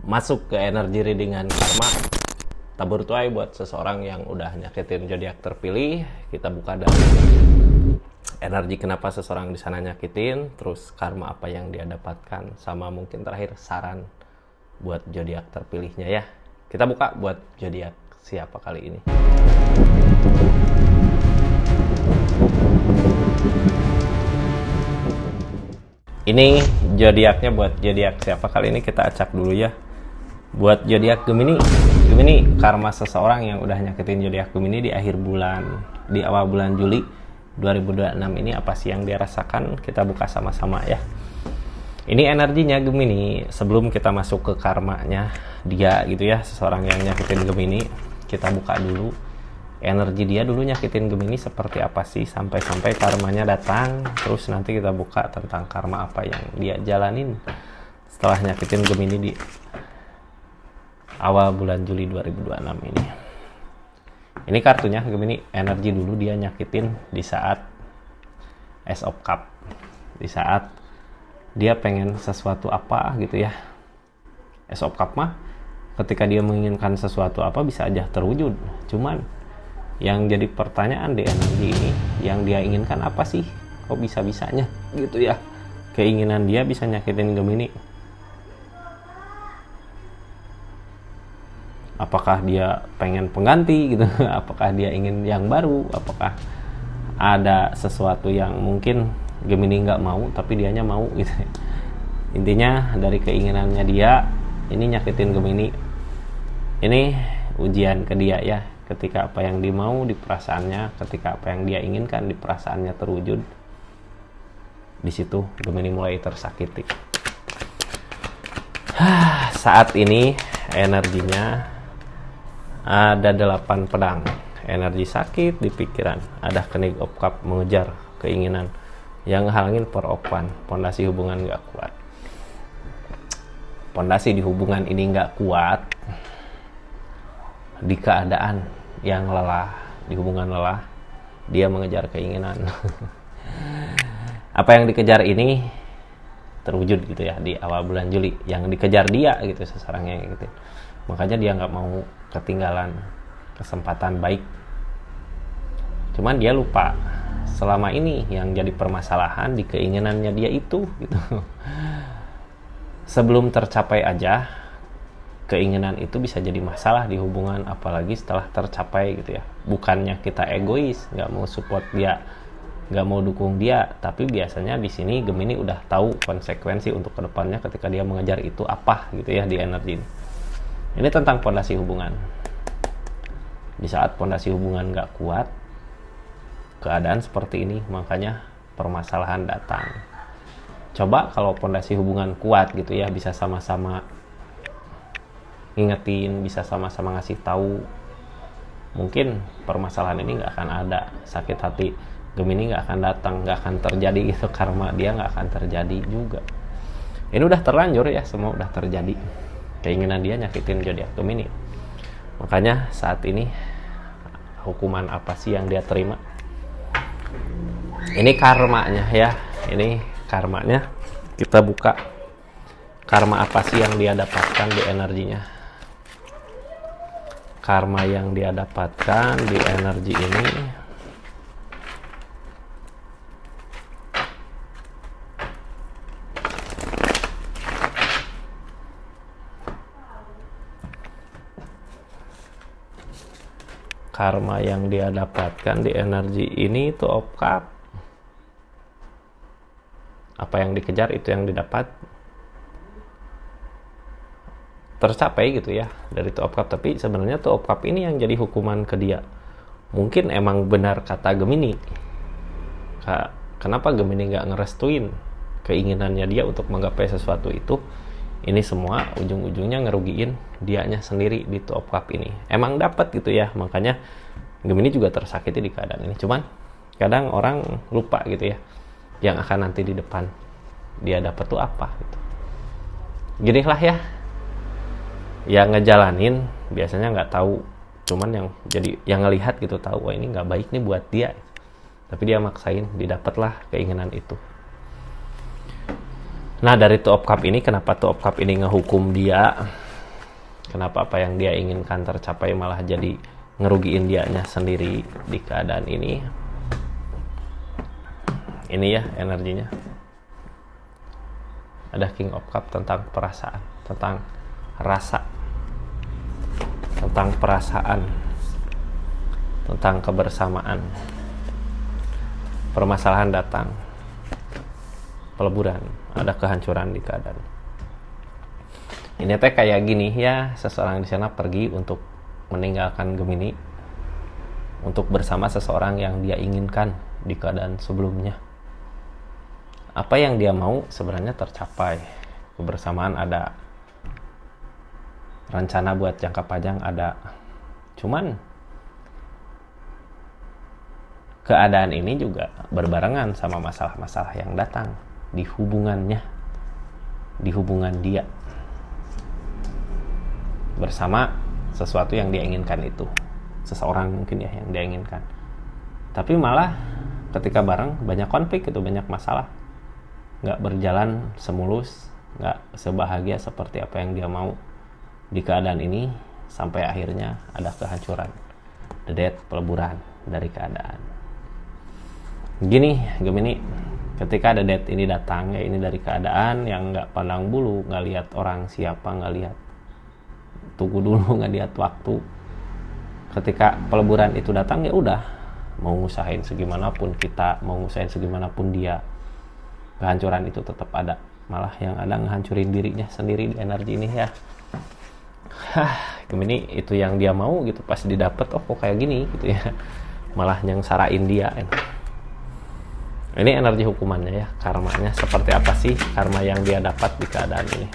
masuk ke energi readingan karma tabur tuai buat seseorang yang udah nyakitin zodiak terpilih. Kita buka dari energi kenapa seseorang di sana nyakitin, terus karma apa yang dia dapatkan, sama mungkin terakhir saran buat zodiak terpilihnya ya. Kita buka buat zodiak siapa kali ini. Ini zodiaknya buat zodiak siapa kali ini, kita acak dulu ya. Buat zodiak Gemini. Gemini, karma seseorang yang udah nyakitin zodiak Gemini di akhir bulan, di awal bulan Juli 2026 ini apa sih yang dia rasakan? Kita buka sama-sama ya. Ini energinya Gemini. Sebelum kita masuk ke karmanya dia gitu ya, seseorang yang nyakitin Gemini, kita buka dulu energi dia dulu nyakitin Gemini seperti apa sih sampai karmanya datang. Terus nanti kita buka tentang karma apa yang dia jalanin setelah nyakitin Gemini di awal bulan Juli 2026 ini. Ini kartunya Gemini, energi dulu dia nyakitin di saat Ace of Cup, di saat dia pengen sesuatu apa gitu ya. Ace of Cup mah ketika dia menginginkan sesuatu apa bisa aja terwujud. Cuman yang jadi pertanyaan di energi ini, yang dia inginkan apa sih? Kok bisa-bisanya gitu ya? Keinginan dia bisa nyakitin Gemini. Apakah dia pengen pengganti gitu? Apakah dia ingin yang baru? Apakah ada sesuatu yang mungkin Gemini nggak mau tapi dianya mau gitu? Intinya dari keinginannya dia ini nyakitin Gemini. Ini ujian ke dia ya. Ketika apa yang dia mau di perasaannya, ketika apa yang dia inginkan di perasaannya terwujud, di situ Gemini mulai tersakiti. Saat ini energinya ada 8 pedang, energi sakit di pikiran, ada Knight's of Cup mengejar keinginan yang halangin per of Wands, pondasi hubungan nggak kuat. Pondasi di hubungan ini nggak kuat di keadaan yang lelah, di hubungan lelah, dia mengejar keinginan. Apa yang dikejar ini terwujud gitu ya di awal bulan Juli. Yang dikejar dia gitu seseorangnya gitu. Makanya dia nggak mau ketinggalan kesempatan baik. Cuman dia lupa selama ini yang jadi permasalahan di keinginannya dia itu gitu. Sebelum tercapai aja keinginan itu bisa jadi masalah di hubungan, apalagi setelah tercapai gitu ya. Bukannya kita egois, nggak mau support dia, nggak mau dukung dia, tapi biasanya di sini Gemini udah tahu konsekuensi untuk kedepannya ketika dia mengejar itu apa gitu ya di energi ini. Ini tentang pondasi hubungan. Di saat pondasi hubungan nggak kuat, keadaan seperti ini, makanya permasalahan datang. Coba kalau pondasi hubungan kuat gitu ya, bisa sama-sama ngingetin, bisa sama-sama ngasih tahu, mungkin permasalahan ini nggak akan ada. Sakit hati Gemini nggak akan datang, nggak akan terjadi gitu. Karma dia nggak akan terjadi juga. Ini udah terlanjur ya, semua udah terjadi. Keinginan dia nyakitin zodiak Gemini. Makanya saat ini hukuman apa sih yang dia terima? Ini karmanya ya, ini karmanya. Kita buka karma apa sih yang dia dapatkan di energinya. Karma yang dia dapatkan di energi ini karma yang dia dapatkan di energi ini itu of Cup. Apa yang dikejar itu yang didapat, tercapai gitu ya dari Two of Cup. Tapi sebenarnya Two of Cup ini yang jadi hukuman ke dia. Mungkin emang benar kata Gemini, kenapa Gemini nggak ngerestuin keinginannya dia untuk menggapai sesuatu itu. Ini semua ujung-ujungnya ngerugiin dianya sendiri di Two of Cup ini. Emang dapat gitu ya, makanya Gemini juga tersakiti di keadaan ini. Cuman kadang orang lupa gitu ya, yang akan nanti di depan dia dapat tuh apa gitu. Ginilah ya, yang ngejalanin biasanya nggak tahu, cuman yang jadi yang ngelihat gitu tahu, wah ini nggak baik nih buat dia, tapi dia maksain, didapatlah keinginan itu. Nah dari Two of Cup ini, kenapa Two of Cup ini ngehukum dia? Kenapa apa yang dia inginkan tercapai malah jadi ngerugiin dianya sendiri di keadaan ini. Ini ya energinya. Ada King of Cup tentang perasaan, tentang rasa, tentang perasaan, tentang kebersamaan. Permasalahan datang, peleburan, ada kehancuran di keadaan. Ini teh kayak gini ya, seseorang di sana pergi untuk meninggalkan Gemini untuk bersama seseorang yang dia inginkan di keadaan sebelumnya. Apa yang dia mau sebenarnya tercapai. Kebersamaan ada, rencana buat jangka panjang ada. Cuman keadaan ini juga berbarengan sama masalah-masalah yang datang di hubungannya, di hubungan dia bersama sesuatu yang dia inginkan itu. Seseorang mungkin ya yang dia inginkan. Tapi malah ketika bareng banyak konflik itu, banyak masalah. Nggak berjalan semulus, nggak sebahagia seperti apa yang dia mau di keadaan ini, sampai akhirnya ada kehancuran, the death, peleburan dari keadaan. Gini Gemini, ketika ada death ini datang, ya ini dari keadaan yang nggak pandang bulu, nggak lihat orang siapa, nggak lihat tunggu dulu, nggak lihat waktu. Ketika peleburan itu datang, ya udah, mau ngusahain segimanapun kita, mau ngusahain segimanapun dia, kehancuran itu tetap ada. Malah yang ada ngehancurin dirinya sendiri di energi ini ya. Gemini itu yang dia mau gitu, pas didapet oh kok kayak gini gitu ya, malah nyengsarain dia. Ini energi hukumannya ya, karmanya seperti apa sih karma yang dia dapat di keadaan ini.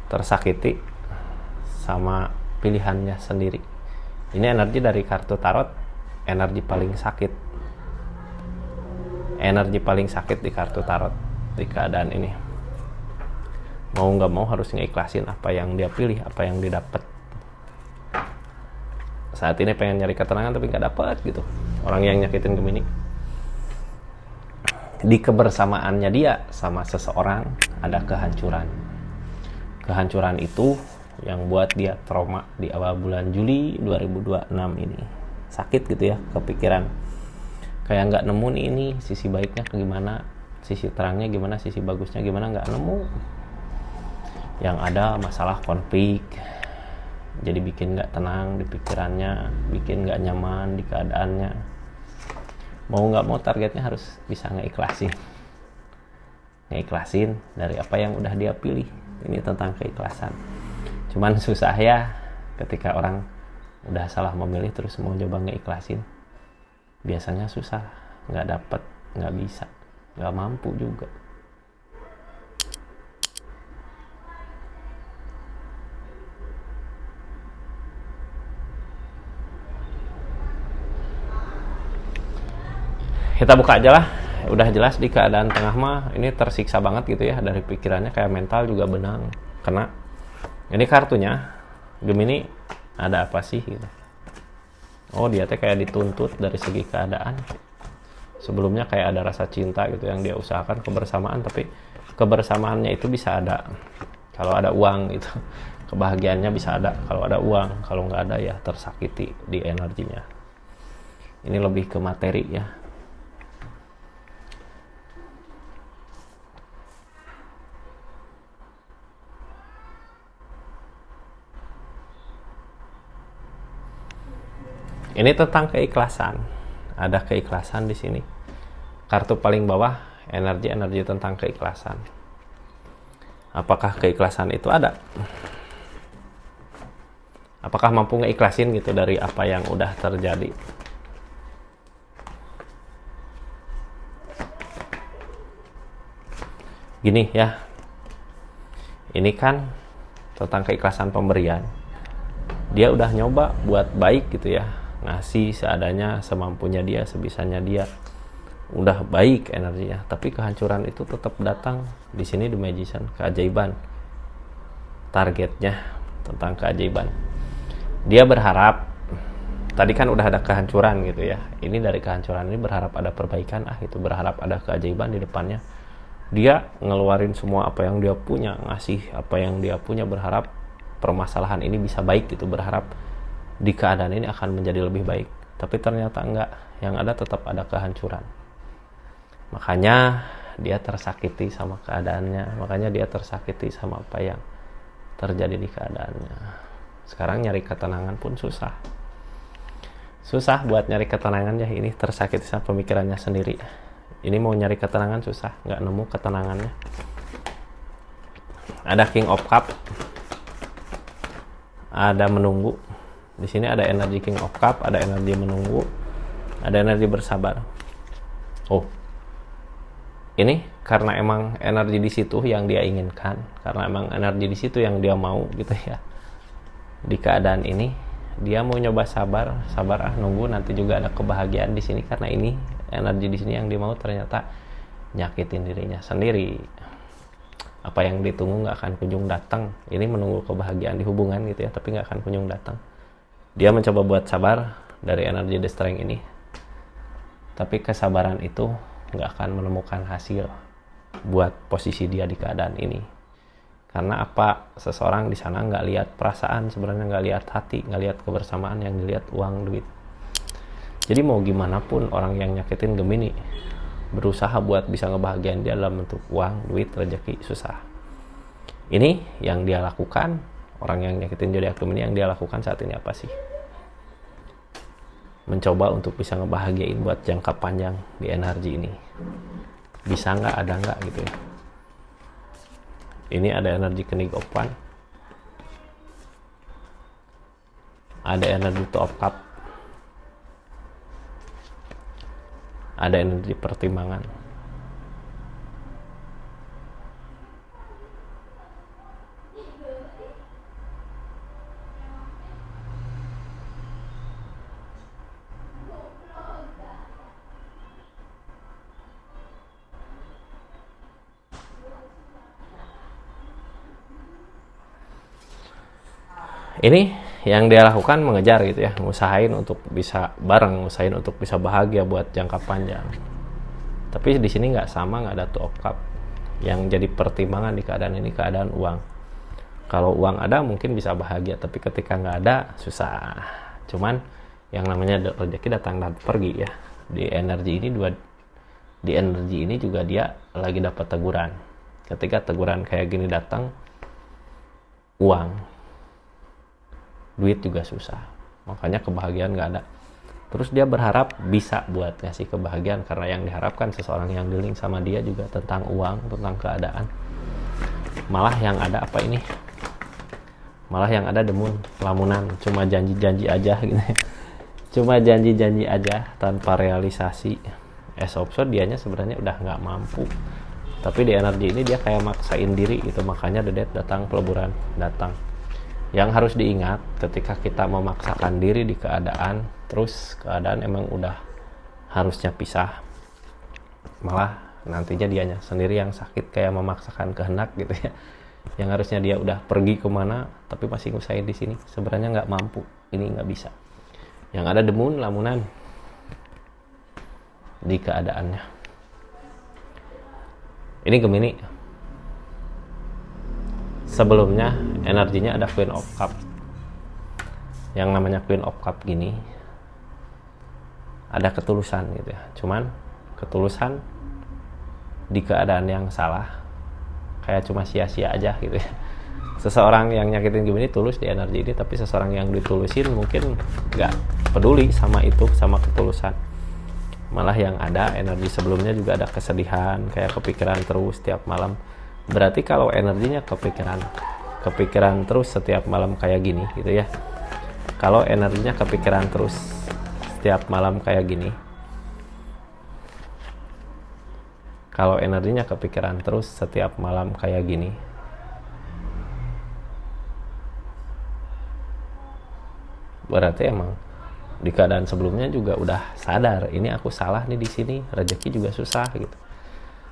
Tersakiti sama pilihannya sendiri. Ini energi dari kartu tarot, energi paling sakit. Energi paling sakit di kartu tarot di keadaan ini. Mau nggak mau harus ngeikhlasin apa yang dia pilih, apa yang dia dapat. Saat ini pengen nyari ketenangan tapi nggak dapat gitu. Orang yang nyakitin Gemini, di kebersamaannya dia sama seseorang ada kehancuran. Kehancuran itu yang buat dia trauma di awal bulan Juli 2026 ini. Sakit gitu ya, kepikiran. Kayak nggak nemu nih ini sisi baiknya ke gimana, sisi terangnya gimana, sisi bagusnya gimana, nggak nemu. Yang ada masalah konflik, jadi bikin nggak tenang di pikirannya, bikin nggak nyaman di keadaannya. Mau nggak mau targetnya harus bisa ngeikhlasin dari apa yang udah dia pilih. Ini tentang keikhlasan. Cuman susah ya ketika orang udah salah memilih terus mau coba ngeikhlasin. Biasanya susah, nggak dapet, nggak bisa, nggak mampu juga. Kita buka aja lah, udah jelas di keadaan tengah mah ini tersiksa banget gitu ya, dari pikirannya kayak mental juga benang. Kena ini kartunya Gemini ada apa sih gitu. Oh dia teh kayak dituntut dari segi keadaan. Sebelumnya kayak ada rasa cinta gitu yang dia usahakan, kebersamaan, tapi kebersamaannya itu bisa ada kalau ada uang gitu. Kebahagiaannya bisa ada kalau ada uang, kalau nggak ada ya tersakiti di energinya. Ini lebih ke materi ya. Ini tentang keikhlasan. Ada keikhlasan di sini. Kartu paling bawah energi tentang keikhlasan. Apakah keikhlasan itu ada? Apakah mampu ngeikhlasin gitu dari apa yang udah terjadi? Gini ya. Ini kan tentang keikhlasan pemberian. Dia udah nyoba buat baik gitu ya. Ngasih seadanya, semampunya dia, sebisanya dia, udah baik energinya, tapi kehancuran itu tetap datang. Di sini The Magician, keajaiban, targetnya tentang keajaiban. Dia berharap, tadi kan udah ada kehancuran gitu ya, ini dari kehancuran ini berharap ada perbaikan, itu berharap ada keajaiban di depannya. Dia ngeluarin semua apa yang dia punya, ngasih apa yang dia punya, berharap permasalahan ini bisa baik gitu, berharap di keadaan ini akan menjadi lebih baik. Tapi ternyata enggak, yang ada tetap ada kehancuran. Makanya dia tersakiti sama keadaannya, makanya dia tersakiti sama apa yang terjadi di keadaannya. Sekarang nyari ketenangan pun susah buat nyari ketenangan ya. Ini tersakiti sama pemikirannya sendiri. Ini mau nyari ketenangan susah, nggak nemu ketenangannya. Ada King of Cup, ada menunggu. Di sini ada energi King of Cup, ada energi menunggu, ada energi bersabar. Oh, ini karena emang energi di situ yang dia inginkan, karena emang energi di situ yang dia mau gitu ya. Di keadaan ini dia mau nyoba sabar nunggu, nanti juga ada kebahagiaan di sini, karena ini energi di sini yang dia mau ternyata nyakitin dirinya sendiri. Apa yang ditunggu nggak akan kunjung datang. Ini menunggu kebahagiaan di hubungan gitu ya, tapi nggak akan kunjung datang. Dia mencoba buat sabar dari energi the strength ini, tapi kesabaran itu nggak akan menemukan hasil buat posisi dia di keadaan ini. Karena apa? Seseorang di sana nggak lihat perasaan, sebenarnya nggak lihat hati, nggak lihat kebersamaan, yang dilihat uang, duit. Jadi mau gimana pun orang yang nyakitin Gemini berusaha buat bisa ngebahagiain dia dalam bentuk uang, duit, rezeki, susah. Ini yang dia lakukan, orang yang nyakitin zodiak Gemini yang dia lakukan saat ini apa sih? Mencoba untuk bisa ngebahagiain buat jangka panjang di energi ini. Bisa nggak, ada nggak gitu ya. Ini ada energi King of Wands, ada energi Two of Cups, ada energi pertimbangan. Ini yang dia lakukan mengejar gitu ya, ngusahain untuk bisa bareng, ngusahain untuk bisa bahagia buat jangka panjang. Tapi di sini nggak sama, nggak ada Two of Cups. Yang jadi pertimbangan di keadaan ini keadaan uang. Kalau uang ada mungkin bisa bahagia, tapi ketika nggak ada susah. Cuman yang namanya rezeki datang dan pergi ya. Di energi ini juga dia lagi dapat teguran. Ketika teguran kayak gini datang, uang, duit juga susah, makanya kebahagiaan nggak ada. Terus dia berharap bisa buat ngasih kebahagiaan, karena yang diharapkan seseorang yang dealing sama dia juga tentang uang, tentang keadaan. Malah yang ada apa ini? Malah yang ada demun, lamunan, cuma janji-janji aja gitu ya. Cuma janji-janji aja tanpa realisasi. As of so dianya sebenarnya udah nggak mampu, tapi di energi ini dia kayak maksain diri gitu. Makanya the death datang, peleburan datang. Yang harus diingat ketika kita memaksakan diri di keadaan, terus keadaan emang udah harusnya pisah, malah nantinya dianya sendiri yang sakit kayak memaksakan kehendak gitu ya. Yang harusnya dia udah pergi kemana tapi masih ngusahain di sini, sebenarnya nggak mampu, ini nggak bisa. Yang ada demun, lamunan di keadaannya. Ini Gemini. Sebelumnya energinya ada Queen of Cup. Yang namanya Queen of Cup gini ada ketulusan gitu ya. Cuman ketulusan di keadaan yang salah kayak cuma sia-sia aja gitu ya. Seseorang yang nyakitin Gemini tulus di energi ini, tapi seseorang yang ditulusin mungkin nggak peduli sama itu, sama ketulusan. Malah yang ada energi sebelumnya juga ada kesedihan, kayak kepikiran terus setiap malam. Berarti kalau energinya kepikiran terus setiap malam kayak gini gitu ya. Kalau energinya kepikiran terus setiap malam kayak gini. Kalau energinya kepikiran terus setiap malam kayak gini. Berarti emang di keadaan sebelumnya juga udah sadar, ini aku salah nih di sini, rezeki juga susah gitu.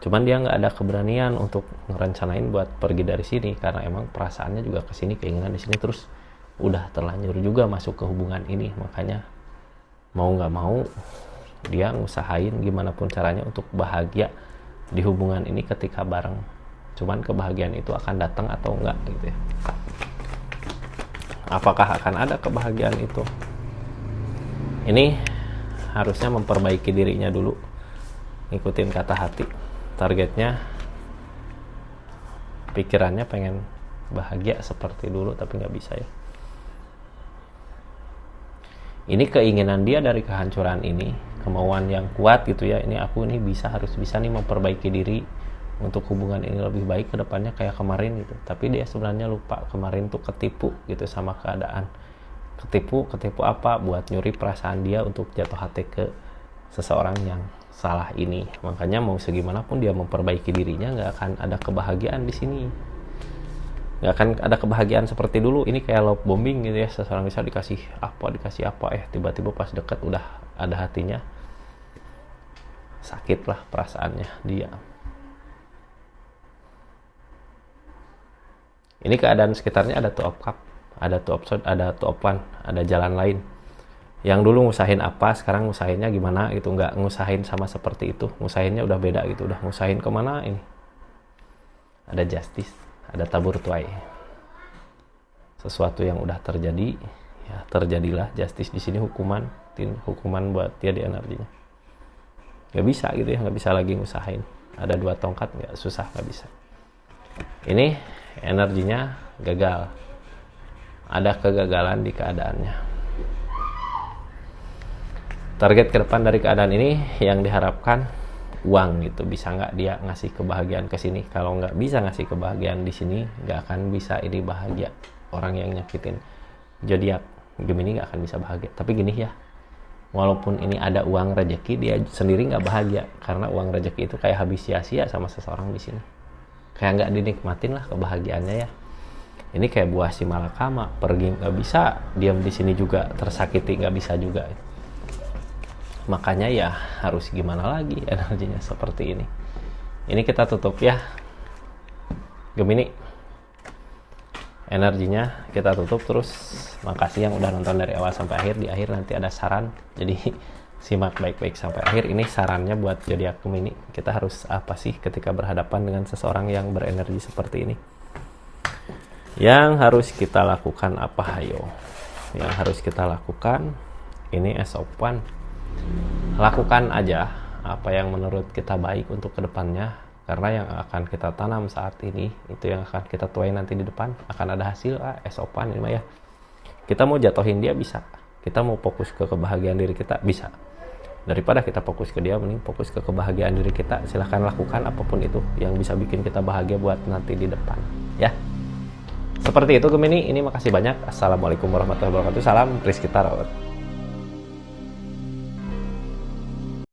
Cuman dia nggak ada keberanian untuk ngerencanain buat pergi dari sini, karena emang perasaannya juga ke sini, keinginan di sini, terus udah terlanjur juga masuk ke hubungan ini. Makanya mau nggak mau dia ngusahain gimana pun caranya untuk bahagia di hubungan ini ketika bareng. Cuman kebahagiaan itu akan datang atau enggak gitu ya. Apakah akan ada kebahagiaan itu? Ini harusnya memperbaiki dirinya dulu, ngikutin kata hati. Targetnya, pikirannya pengen bahagia seperti dulu, tapi nggak bisa ya. Ini keinginan dia dari kehancuran ini, kemauan yang kuat gitu ya. Ini aku ini harus bisa nih memperbaiki diri untuk hubungan ini lebih baik ke depannya kayak kemarin gitu. Tapi dia sebenarnya lupa kemarin tuh ketipu gitu sama keadaan. Ketipu apa? Buat nyuri perasaan dia untuk jatuh hati ke seseorang yang salah ini. Makanya mau segimanapun dia memperbaiki dirinya, nggak akan ada kebahagiaan di sini. Nggak akan ada kebahagiaan seperti dulu. Ini kayak love bombing gitu ya. Seseorang bisa dikasih apa, tiba-tiba pas deket udah ada hatinya. Sakit lah perasaannya dia. Ini keadaan sekitarnya ada two of cup, ada two of sword, ada two of one, ada jalan lain. Yang dulu ngusahin apa, sekarang ngusahinnya gimana gitu. Nggak ngusahin sama seperti itu, ngusahinnya udah beda gitu. Udah ngusahin kemana ini. Ada justice, ada tabur tuai. Sesuatu yang udah terjadi, ya terjadilah. Justice di sini hukuman buat dia di energinya. Nggak bisa gitu ya, nggak bisa lagi ngusahin. Ada dua tongkat, nggak susah, nggak bisa. Ini energinya gagal. Ada kegagalan di keadaannya. Target ke depan dari keadaan ini yang diharapkan uang gitu. Bisa nggak dia ngasih kebahagiaan ke sini? Kalau nggak bisa ngasih kebahagiaan di sini, nggak akan bisa ini bahagia. Orang yang nyakitin zodiak Gemini nggak akan bisa bahagia. Tapi gini ya, walaupun ini ada uang rezeki, dia sendiri nggak bahagia karena uang rezeki itu kayak habis sia-sia sama seseorang di sini. Kayak nggak dinikmatin lah kebahagiaannya ya. Ini kayak buah si malakama, pergi nggak bisa, diam di sini juga tersakiti nggak bisa juga. Makanya ya harus gimana lagi energinya seperti ini. Ini kita tutup ya, Gemini. Energinya kita tutup terus. Makasih yang udah nonton dari awal sampai akhir. Di akhir nanti ada saran, jadi simak baik-baik sampai akhir. Ini sarannya buat zodiak Gemini. Kita harus apa sih ketika berhadapan dengan seseorang yang berenergi seperti ini? Yang harus kita lakukan apa, hayo? Yang harus kita lakukan ini as of one. Lakukan aja apa yang menurut kita baik untuk kedepannya, karena yang akan kita tanam saat ini itu yang akan kita tuai nanti di depan akan ada hasil. As of one ini mah ya. Kita mau jatuhin dia bisa, kita mau fokus ke kebahagiaan diri kita bisa. Daripada kita fokus ke dia, mending fokus ke kebahagiaan diri kita. Silahkan lakukan apapun itu yang bisa bikin kita bahagia buat nanti di depan ya. Seperti itu Gemini. Ini makasih banyak. Assalamualaikum warahmatullahi wabarakatuh. Salam Rizky Tarot.